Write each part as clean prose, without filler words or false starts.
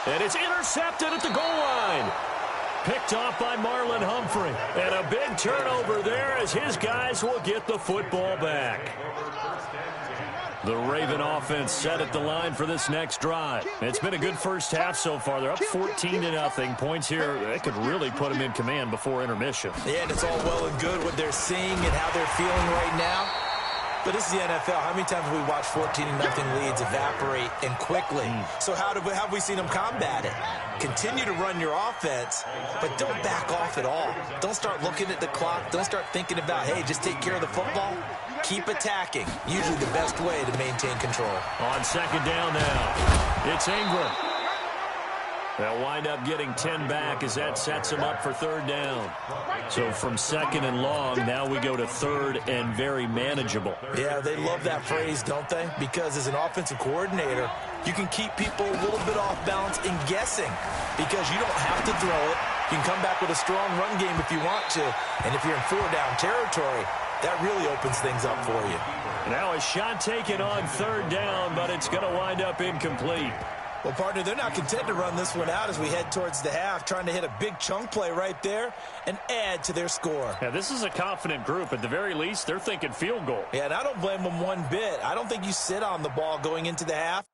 And it's intercepted at the goal line. Picked off by Marlon Humphrey. And a big turnover there as his guys will get the football back. The Raven offense set at the line for this next drive. It's been a good first half so far. They're up 14-0. Points here, they could really put them in command before intermission. Yeah, and it's all well and good what they're seeing and how they're feeling right now. But this is the NFL. How many times have we watched 14-0 leads evaporate and quickly? So how have we seen them combat it? Continue to run your offense, but don't back off at all. Don't start looking at the clock. Don't start thinking about, hey, just take care of the football. Keep attacking. Usually the best way to maintain control. On second down now, it's Ingram. They'll wind up getting 10 back as that sets them up for third down. So from second and long, now we go to third and very manageable. Yeah, they love that phrase, don't they? Because as an offensive coordinator, you can keep people a little bit off balance and guessing because you don't have to throw it. You can come back with a strong run game if you want to. And if you're in four-down territory, that really opens things up for you. Now a shot taken on third down, but it's going to wind up incomplete. Well, partner, they're not content to run this one out as we head towards the half, trying to hit a big chunk play right there and add to their score. Yeah, this is a confident group. At the very least, they're thinking field goal. Yeah, and I don't blame them one bit. I don't think you sit on the ball going into the half.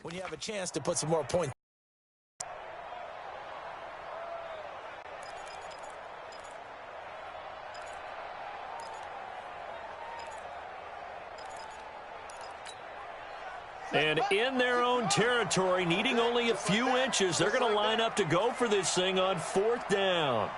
When you have a chance to put some more points. And in their own territory, needing only a few inches, they're going to line up to go for this thing on fourth down.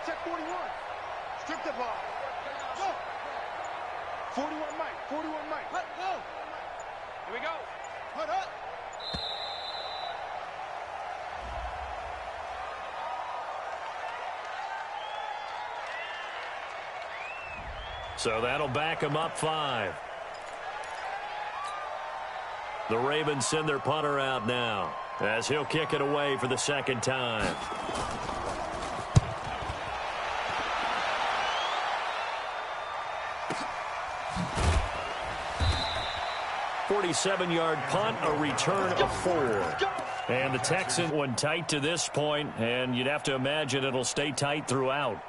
Check 41. Strip the ball. Go. 41 Mike. 41 Mike. Let go. Here we go. Hold up. So that'll back them up 5. The Ravens send their punter out now as he'll kick it away for the second time. 47-yard punt, a return of 4. And the Texans went tight to this point, and you'd have to imagine it'll stay tight throughout.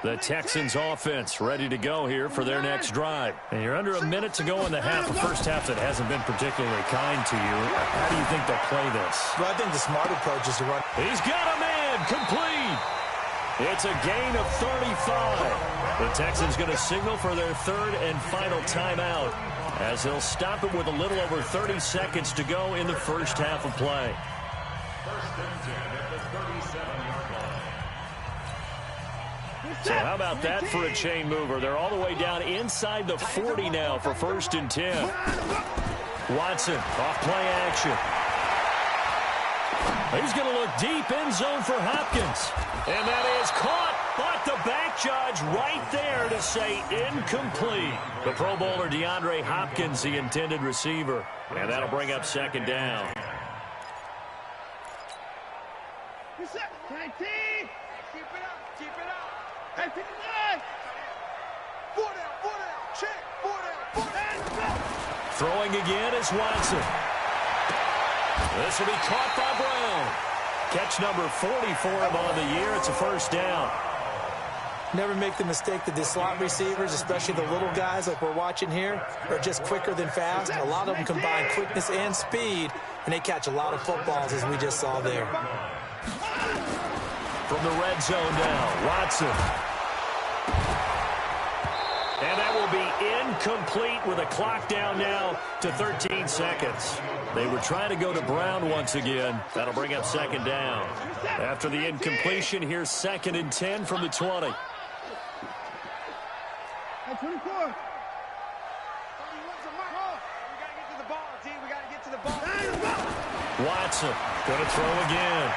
The Texans offense ready to go here for their next drive. And you're under a minute to go in the half, a first half that hasn't been particularly kind to you. How do you think they'll play this? Well, I think the smart approach is to run. He's got a man, complete. It's a gain of 35. The Texans going to signal for their third and final timeout as they'll stop it with a little over 30 seconds to go in the first half of play. So how about that for a chain mover? They're all the way down inside the 40 now for 1st and 10. Watson off play action. He's going to look deep end zone for Hopkins. And that is caught, but the back judge right there to say incomplete. The Pro Bowler DeAndre Hopkins, the intended receiver. And that'll bring up second down. Reset. 19. Keep it up. Keep it up. Hey, 59. 4 down. Check. 4 down. Throwing again is Watson. This will be caught by Brown. Catch number 40 for him on the year. It's a first down. Never make the mistake that the slot receivers, especially the little guys like we're watching here, are just quicker than fast. A lot of them combine quickness and speed, and they catch a lot of footballs, as we just saw there. From the red zone now, Watson. And that will be incomplete with a clock down now to 13 seconds. They were trying to go to Brown once again. That'll bring up second down. After the incompletion, here's 2nd and 10 from the 20. Hey, 24. We got to get to the ball, D. We got to get to the ball. Watson going to throw again.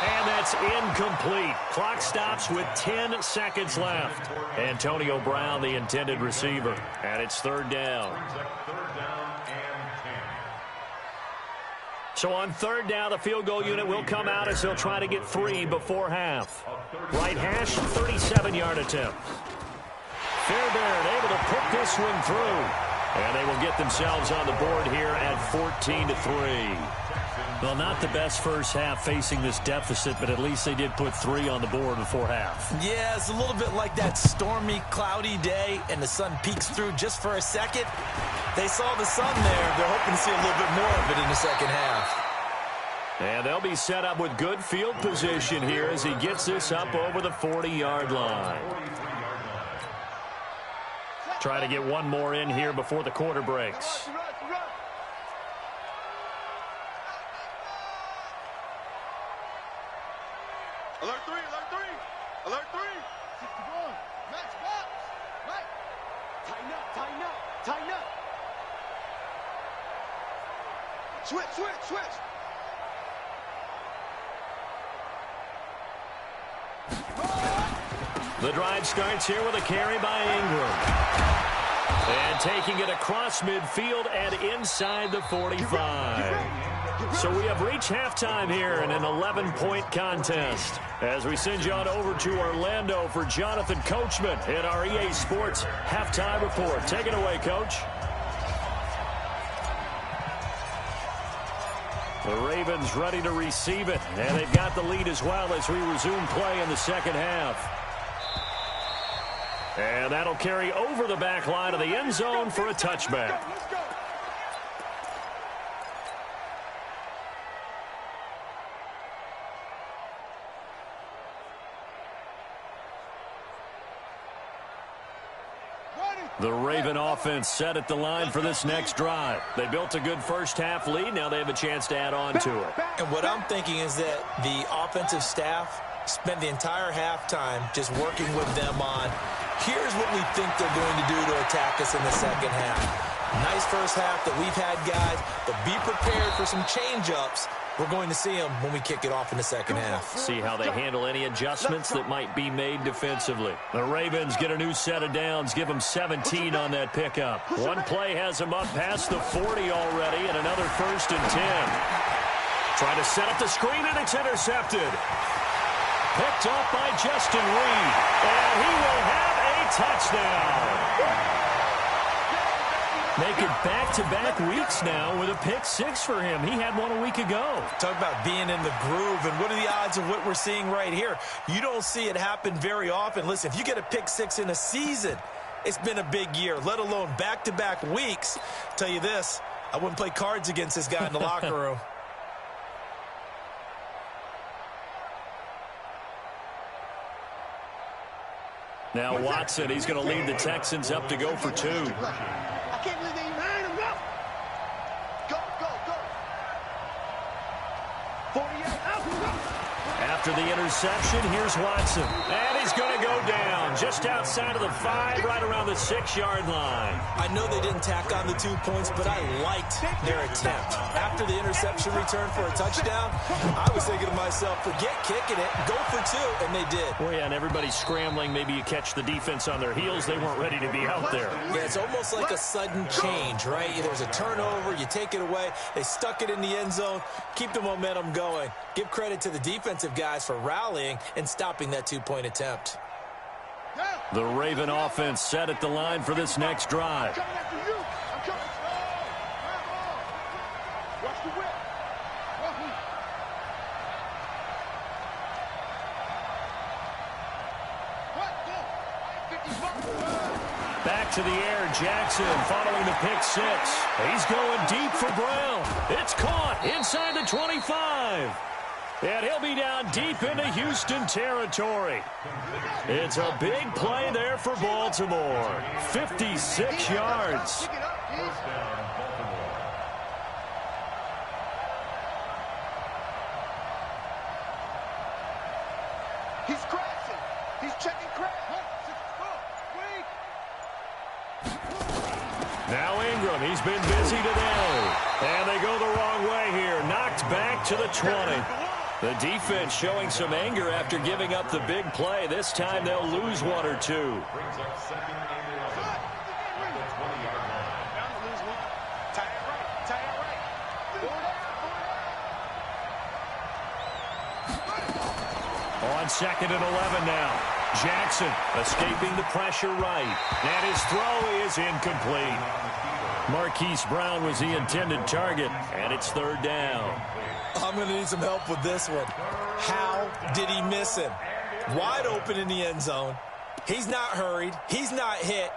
And that's incomplete. Clock stops with 10 seconds left. Antonio Brown, the intended receiver. And it's 3rd down. So on 3rd down, the field goal unit will come out as they'll try to get 3 before half. Right hash, 37-yard attempt. Fairbairn able to put this one through. And they will get themselves on the board here at 14-3. Well, not the best first half facing this deficit, but at least they did put 3 on the board before half. Yeah, it's a little bit like that stormy, cloudy day, and the sun peeks through just for a second. They saw the sun there. They're hoping to see a little bit more of it in the second half. And they'll be set up with good field position here as he gets this up over the 40-yard line. Try to get one more in here before the quarter breaks. Alert 3, alert 3, alert 3. 61, match box, right. Tighten up. Switch. The drive starts here with a carry by Ingram. And taking it across midfield and inside the 45. So we have reached halftime here in an 11-point contest. As we send you on over to Orlando for Jonathan Coachman in our EA Sports Halftime Report. Take it away, Coach. The Ravens ready to receive it, and they've got the lead as well as we resume play in the second half. And that'll carry over the back line of the end zone for a touchback. The Raven offense set at the line for this next drive. They built a good first half lead. Now they have a chance to add on to it. And what I'm thinking is that the offensive staff spent the entire halftime just working with them on, here's what we think they're going to do to attack us in the second half. Nice first half that we've had, guys, but be prepared for some change-ups. We're going to see them when we kick it off in the second half. See how they handle any adjustments that might be made defensively. The Ravens get a new set of downs, give them 17 on that pickup. One play has them up past the 40 already, and another 1st and 10. Trying to set up the screen, and it's intercepted. Picked up by Justin Reed, and he will have a touchdown. Make it back-to-back weeks now with a pick 6 for him. He had one a week ago. Talk about being in the groove, and what are the odds of what we're seeing right here? You don't see it happen very often. Listen, if you get a pick 6 in a season, it's been a big year, let alone back-to-back weeks. Tell you this, I wouldn't play cards against this guy in the locker room. Now Watson, he's going to lead the Texans up to go for 2. I can't believe they ran him up. Go. 48 out. After the interception, here's Watson. And he's going to go down just outside of the 5, right around the 6-yard line. I know they didn't tack on the 2 points, but I liked their attempt. After the interception return for a touchdown, I was thinking to myself, forget kicking it, go for 2, and they did. Well, yeah, and everybody's scrambling. Maybe you catch the defense on their heels. They weren't ready to be out there. Yeah, it's almost like a sudden change, right? There's a turnover, you take it away, they stuck it in the end zone, keep the momentum going. Give credit to the defensive guys for rallying and stopping that 2-point attempt. The Raven offense set at the line for this next drive. Back to the air, Jackson following the pick 6. He's going deep for Brown. It's caught inside the 25. And he'll be down deep into Houston territory. It's a big play there for Baltimore. 56 yards. He's crashing. He's checking crash. Now Ingram, he's been busy today. And they go the wrong way here. Knocked back to the 20. The defense showing some anger after giving up the big play. This time they'll lose 1 or 2. On 2nd and 11 now. Jackson escaping the pressure right. And his throw is incomplete. Marquise Brown was the intended target, and it's 3rd down. I'm going to need some help with this one. How did he miss him? Wide open in the end zone. He's not hurried. He's not hit.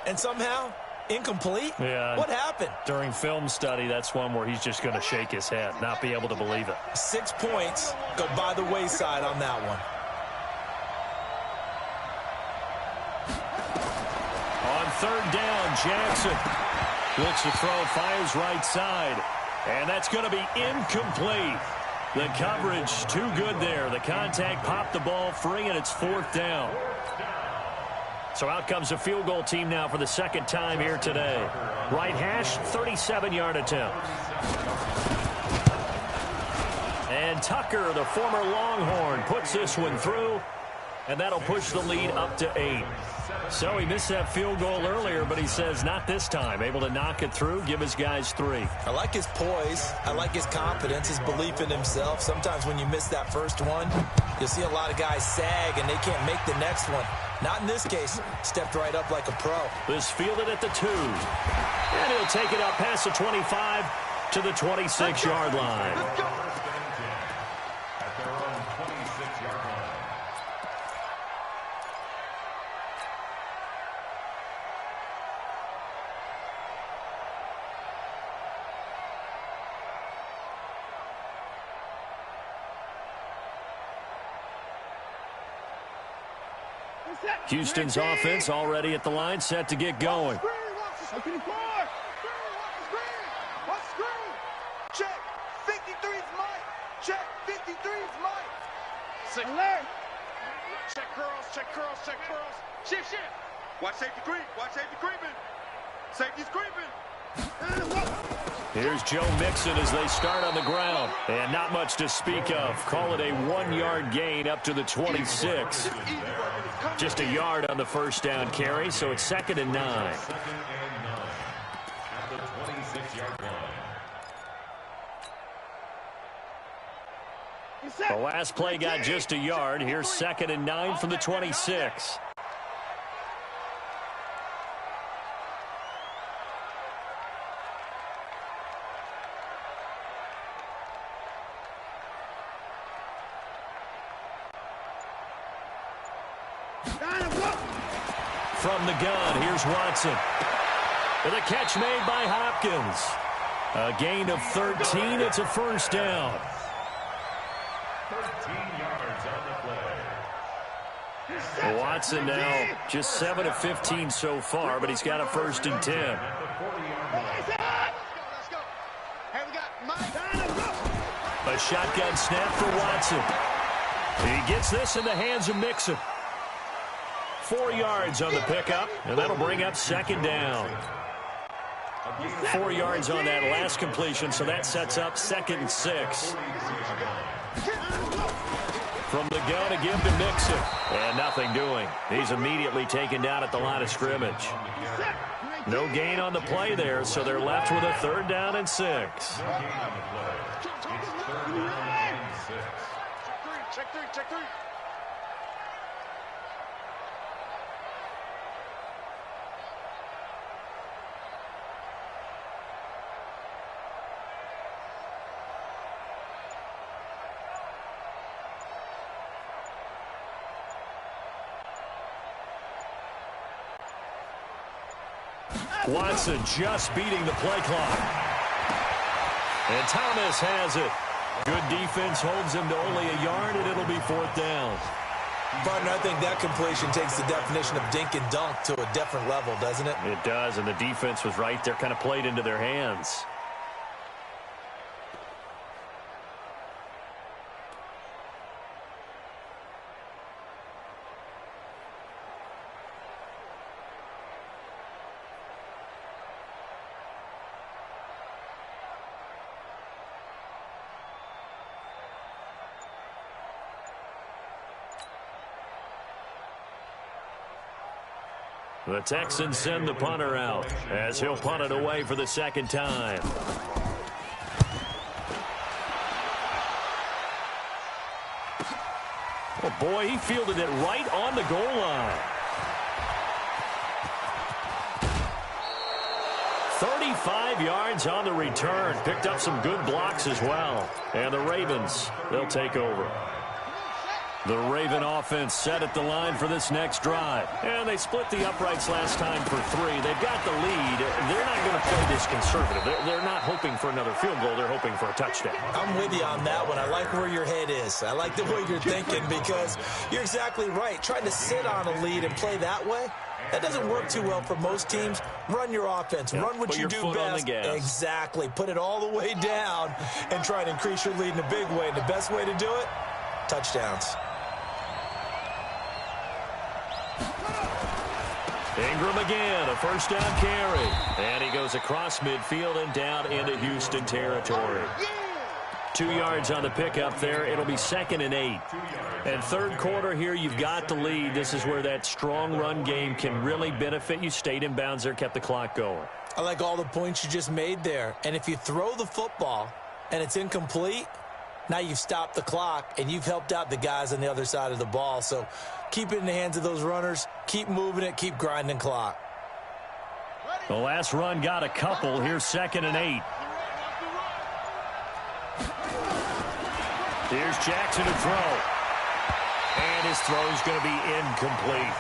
And somehow, incomplete? Yeah. What happened? During film study, that's one where he's just going to shake his head, not be able to believe it. 6 points go by the wayside on that one. On 3rd down, Jackson looks to throw, fires right side. And that's going to be incomplete. The coverage too good there. The contact popped the ball free, and it's 4th down. So out comes a field goal team now for the 2nd time here today. Right hash, 37-yard attempt. And Tucker, the former Longhorn, puts this one through, and that'll push the lead up to 8. So he missed that field goal earlier, but he says not this time. Able to knock it through, give his guys 3. I like his poise. I like his confidence, his belief in himself. Sometimes when you miss that first one, you'll see a lot of guys sag and they can't make the next one. Not in this case. Stepped right up like a pro. This fielded at the 2. And he'll take it up past the 25 to the 26-yard line. Houston's offense already at the line, set to get going. Check. 53's Mike. Check. 53's Mike. Alert. Check curls. Check curls. Check curls. Shift. Watch safety creep. Watch safety creeping. Safety's creeping. Here's Joe Mixon as they start on the ground. And not much to speak of. Call it a 1-yard gain up to the 26. Just a yard on the first down carry, so it's 2nd and 9. The last play got just a yard. Here's 2nd and 9 from the 26. From the gun, here's Watson. With a catch made by Hopkins. A gain of 13. It's a first down. 13 yards on the play. Watson now just 7 of 15 so far, but he's got a 1st and 10. A shotgun snap for Watson. He gets this in the hands of Mixon. 4 yards on the pickup, and that'll bring up second down. 4 yards on that last completion, so that sets up 2nd and 6. From the gun to give to Mixon, and nothing doing. He's immediately taken down at the line of scrimmage. No gain on the play there, so they're left with a 3rd down and 6. Check three. Watson just beating the play clock. And Thomas has it. Good defense holds him to only a yard, and it'll be 4th down. Partner, I think that completion takes the definition of dink and dunk to a different level, doesn't it? It does, and the defense was right there, kind of played into their hands. The Texans send the punter out as he'll punt it away for the 2nd time. Oh, boy, he fielded it right on the goal line. 35 yards on the return. Picked up some good blocks as well. And the Ravens, they'll take over. The Raven offense set at the line for this next drive. And they split the uprights last time for 3. They've got the lead. They're not going to play this conservative. They're not hoping for another field goal. They're hoping for a touchdown. I'm with you on that one. I like where your head is. I like the way you're thinking because you're exactly right. Trying to sit on a lead and play that way, that doesn't work too well for most teams. Run your offense. Yep. Run what you do best. Exactly. Put it all the way down and try and increase your lead in a big way. And the best way to do it, touchdowns. Ingram again, a 1st down carry. And he goes across midfield and down into Houston territory. 2 yards on the pickup there. It'll be 2nd and 8. And 3rd quarter here, you've got the lead. This is where that strong run game can really benefit you. Stayed in bounds there, kept the clock going. I like all the points you just made there. And if you throw the football and it's incomplete, now you've stopped the clock and you've helped out the guys on the other side of the ball. So keep it in the hands of those runners. Keep moving it. Keep grinding clock. The last run got a couple. Here's 2nd and 8. Here's Jackson to throw. And his throw is going to be incomplete.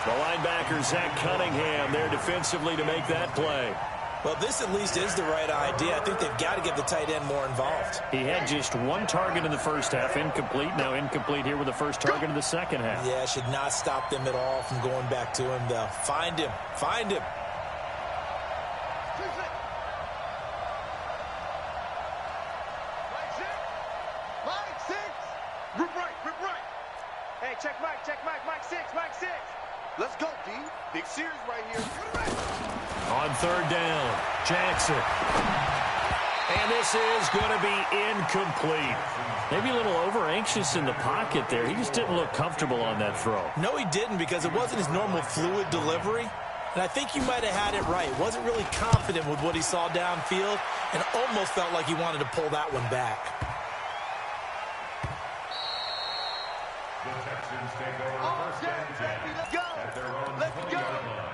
The linebacker, Zach Cunningham, there defensively to make that play. Well, this at least is the right idea. I think they've got to get the tight end more involved. He had just 1 target in the first half, incomplete. Now incomplete here with the first target in the second half. Yeah, should not stop them at all from going back to him, though. Find him. Find him. Rip right. Hey, check Mike 6. Let's go, D. Big series right here. On 3rd down, Jackson. And this is going to be incomplete. Maybe a little over-anxious in the pocket there. He just didn't look comfortable on that throw. No, he didn't, because it wasn't his normal fluid delivery. And I think you might have had it right. Wasn't really confident with what he saw downfield and almost felt like he wanted to pull that one back. The Texans take over first and 10 at their own 20-yard line.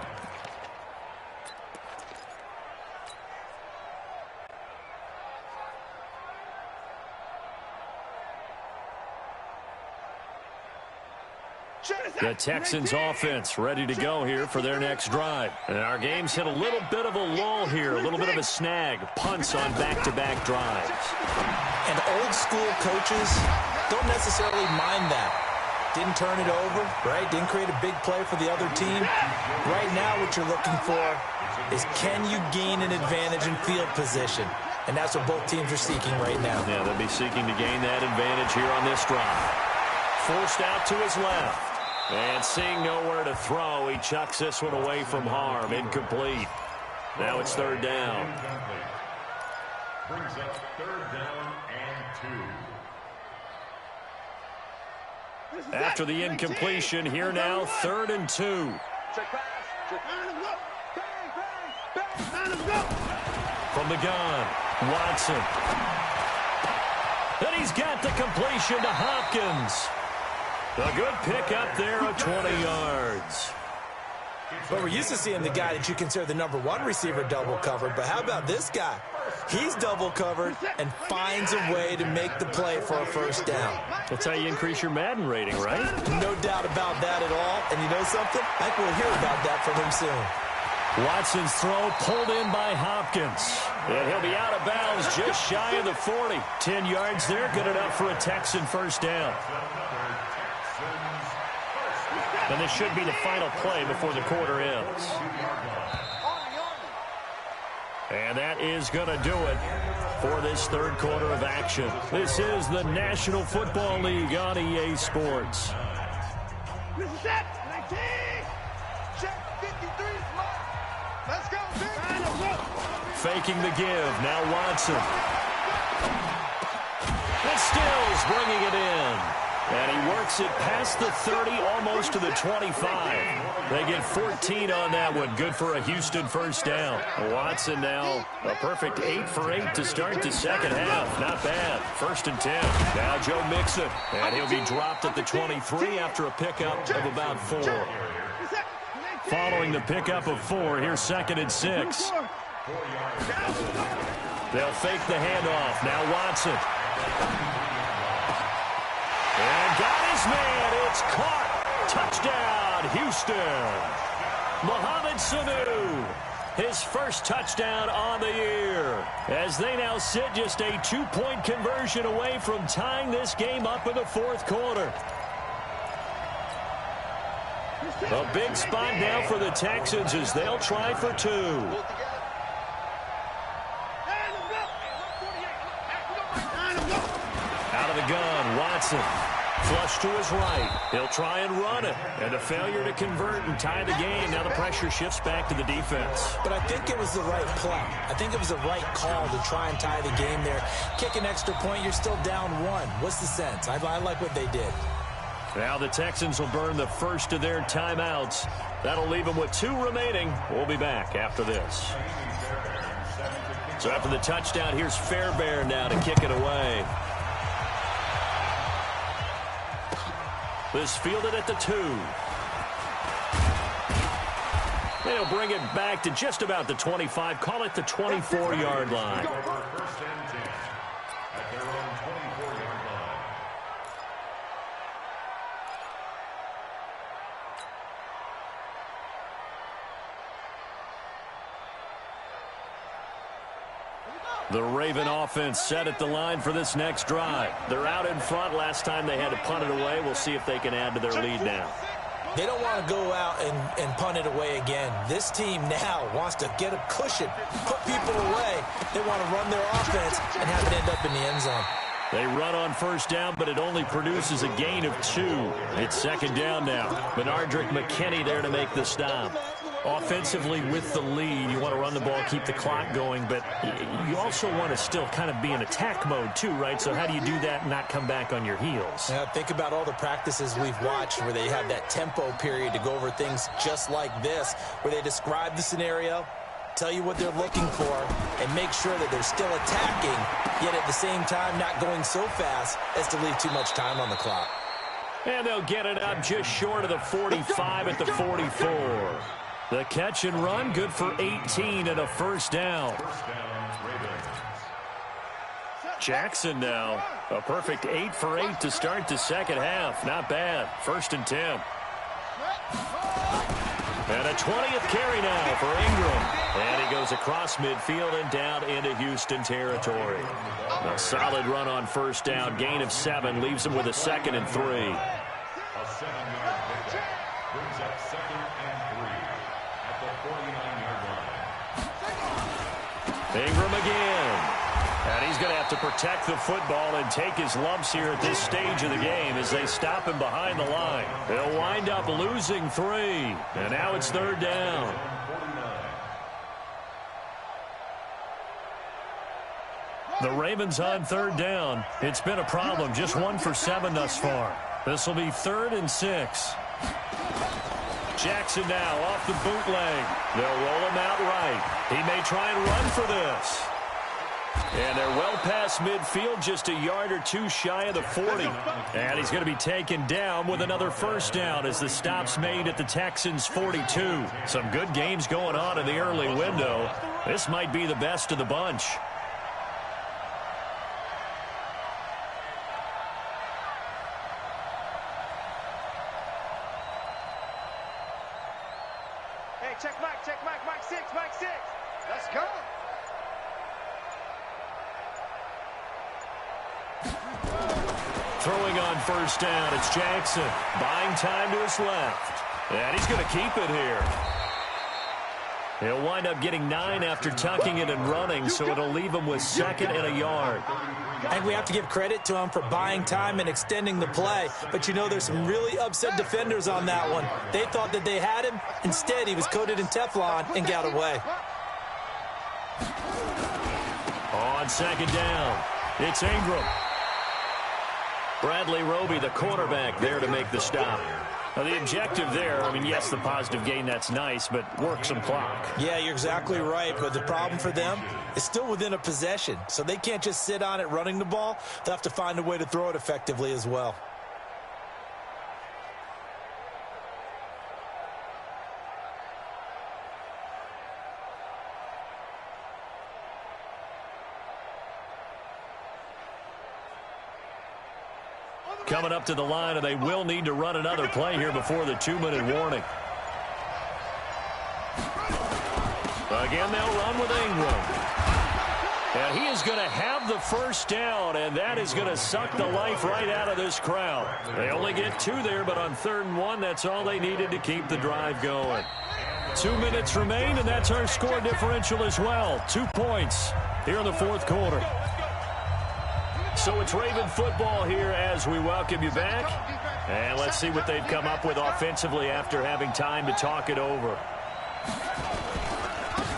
The Texans offense ready to go here for their next drive. And our game's hit a little bit of a lull here, a little bit of a snag. Punts on back-to-back drives. And old school coaches don't necessarily mind that. Didn't turn it over, right? Didn't create a big play for the other team. Right now what you're looking for is, can you gain an advantage in field position? And that's what both teams are seeking right now. Yeah, they'll be seeking to gain that advantage here on this drive. Forced out to his left. And seeing nowhere to throw, he chucks this one away from harm. Incomplete. Now it's third down. Brings up third down and 2. After the incompletion, here now, 3rd and 2. From the gun, Watson. And he's got the completion to Hopkins. A good pickup there of 20 yards. But we're used to seeing the guy that you consider the #1 receiver double covered. But how about this guy? He's double covered and finds a way to make the play for a first down. That's how you increase your Madden rating, right? No doubt about that at all. And you know something? I think we'll hear about that from him soon. Watson's throw pulled in by Hopkins. And he'll be out of bounds just shy of the 40. 10 yards there, good enough for a Texan first down. And this should be the final play before the quarter ends. And that is going to do it for this third quarter of action. This is the National Football League on EA Sports. Faking the give. Now Watson. And Stills bringing it in. And he works it past the 30, almost to the 25. They get 14 on that one. Good for a Houston first down. Watson now a perfect 8 for 8 to start the second half. Not bad. 1st and 10. Now Joe Mixon. And he'll be dropped at the 23 after a pickup of about 4. Following the pickup of 4, here's 2nd and 6. They'll fake the handoff. Now Watson. And got his man. It's caught. Touchdown, Houston. Mohamed Sanu, his first touchdown on the year, as they now sit just a 2-point conversion away from tying this game up in the 4th quarter. A big spot now for the Texans as they'll try for 2. Out of the gun, Watson. Flush to his right. He'll try and run it. And a failure to convert and tie the game. Now the pressure shifts back to the defense. But I think it was the right play. I think it was the right call to try and tie the game there. Kick an extra point, you're still down 1. What's the sense? I like what they did. Now the Texans will burn the first of their timeouts. That'll leave them with 2 remaining. We'll be back after this. So after the touchdown, here's Fairbairn now to kick it away. This fielded at the 2. They'll bring it back to just about the 25. Call it the 24-yard line. The Raven offense set at the line for this next drive. They're out in front. Last time they had to punt it away. We'll see if they can add to their lead now. They don't want to go out and punt it away again. This team now wants to get a cushion, put people away. They want to run their offense and have it end up in the end zone. They run on first down, but it only produces a gain of 2. It's 2nd down now. Benardrick McKinney there to make the stop. Offensively with the lead, you want to run the ball, keep the clock going, but you also want to still kind of be in attack mode too, right? So how do you do that and not come back on your heels? Now, think about all the practices we've watched where they have that tempo period to go over things just like this, where they describe the scenario, tell you what they're looking for, and make sure that they're still attacking, yet at the same time not going so fast as to leave too much time on the clock. And they'll get it up just short of the 45 at the 44. The catch and run, good for 18 and a first down. Jackson now, a perfect 8 for 8 to start the second half. Not bad. 1st and 10. And a 20th carry now for Ingram. And he goes across midfield and down into Houston territory. A solid run on first down. Gain of 7 leaves him with a 2nd and 3. A 7-yard pickup brings up 2nd and 3 at the 49-yard line. Ingram again. And he's going to have to protect the football and take his lumps here at this stage of the game as they stop him behind the line. They'll wind up losing 3. And now it's 3rd down. The Ravens on 3rd down. It's been a problem. Just 1 for 7 thus far. This will be 3rd and 6. Jackson now off the bootleg. They'll roll him out right. He may try and run for this. And they're well past midfield, just a yard or 2 shy of the 40. And he's going to be taken down with another first down as the stop's made at the Texans' 42. Some good games going on in the early window. This might be the best of the bunch. Hey, check Mike 6, Mike 6. Let's go. Throwing on first down, it's Jackson. Buying time to his left. And he's going to keep it here. He'll wind up getting 9 after tucking it and running, so it'll leave him with 2nd and a yard. I think we have to give credit to him for buying time and extending the play. But, you know, there's some really upset defenders on that one. They thought that they had him. Instead, he was coated in Teflon and got away. On 2nd down, it's Ingram. Bradley Roby, the quarterback, there to make the stop. Now, the objective there, I mean, yes, the positive gain, that's nice, but work some clock. Yeah, you're exactly right, but the problem for them is still within a possession, so they can't just sit on it running the ball. They'll have to find a way to throw it effectively as well. Coming up to the line, and they will need to run another play here before the 2-minute warning. Again, they'll run with Ingram. And he is going to have the first down, and that is going to suck the life right out of this crowd. They only get 2 there, but on 3rd and 1, that's all they needed to keep the drive going. 2 minutes remain, and that's our score differential as well. 2 points here in the 4th quarter. So it's Raven football here as we welcome you back. And let's see what they've come up with offensively after having time to talk it over.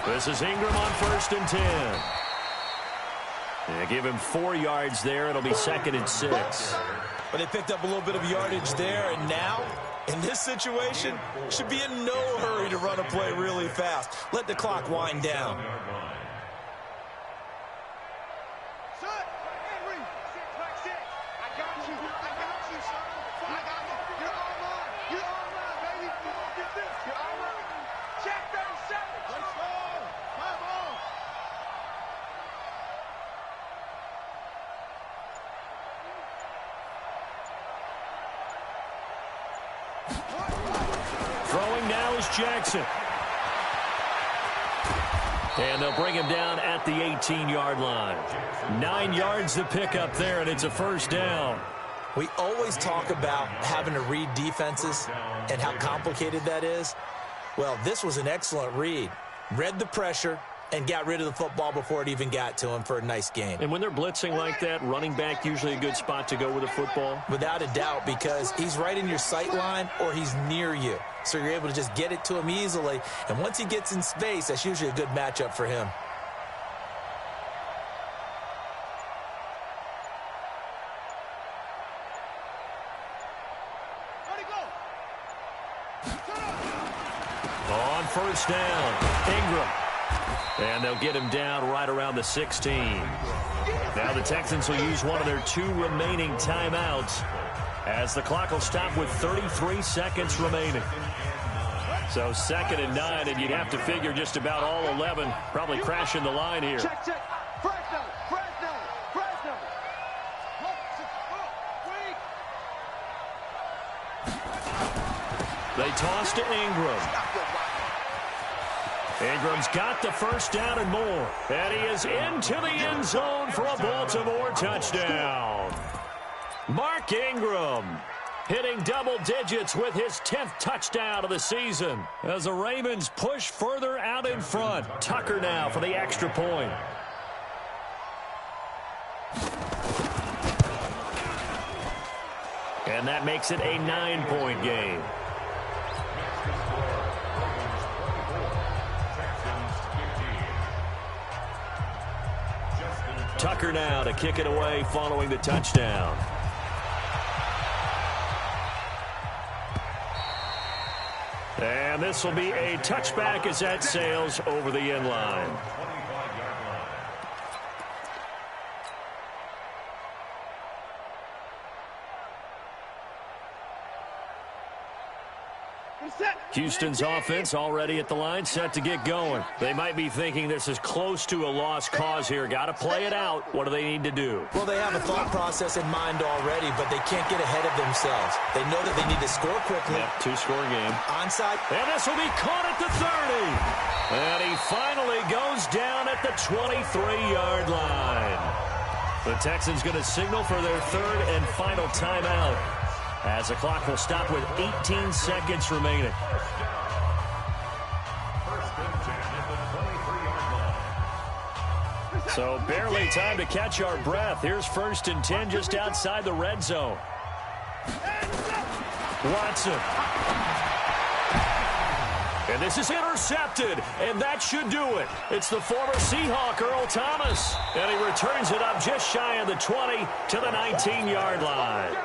This is Ingram on 1st and 10. Yeah, give him 4 yards there. It'll be 2nd and 6. But they picked up a little bit of yardage there, and now, in this situation, should be in no hurry to run a play really fast. Let the clock wind down. Throwing now is Jackson. And they'll bring him down at the 18-yard line. 9 yards to pick up there, and it's a first down. We always talk about having to read defenses and how complicated that is. Well, this was an excellent read. Read the pressure and got rid of the football before it even got to him for a nice gain. And when they're blitzing like that, running back usually a good spot to go with the football? Without a doubt, because he's right in your sight line or he's near you. So you're able to just get it to him easily. And once he gets in space, that's usually a good matchup for him. On first down, Ingram. And they'll get him down right around the 16. Now the Texans will use one of their 2 remaining timeouts as the clock will stop with 33 seconds remaining. So 2nd and 9, and you'd have to figure just about all 11 probably crashing the line here. Check. Fresno. They toss to Ingram. Ingram's got the first down and more. And he is into the end zone for a Baltimore touchdown. Mark Ingram hitting double digits with his 10th touchdown of the season as the Ravens push further out in front. Tucker now for the extra point. And that makes it a 9-point game. Tucker now to kick it away following the touchdown. And this will be a touchback as that sails over the end line. Houston's offense already at the line, set to get going. They might be thinking this is close to a lost cause here. Got to play it out. What do they need to do? Well, they have a thought process in mind already, but they can't get ahead of themselves. They know that they need to score quickly. Yeah, two-score game. Onside. And this will be caught at the 30. And he finally goes down at the 23-yard line. The Texans going to signal for their third and final timeout, as the clock will stop with 18 seconds remaining. So barely time to catch our breath. Here's 1st and 10 just outside the red zone. Watson. And this is intercepted, and that should do it. It's the former Seahawk, Earl Thomas. And he returns it up just shy of the 20 to the 19-yard line.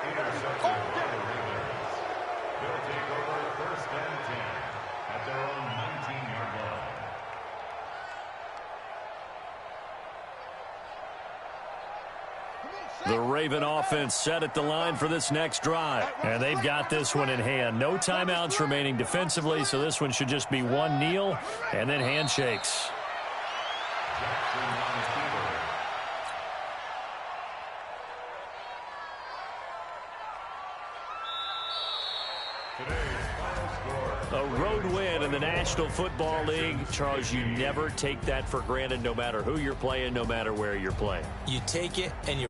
The Raven offense set at the line for this next drive. And they've got this one in hand. No timeouts remaining defensively, so this one should just be one kneel and then handshakes. A road win in the National Football League. Charles, you never take that for granted, no matter who you're playing, no matter where you're playing. You take it and you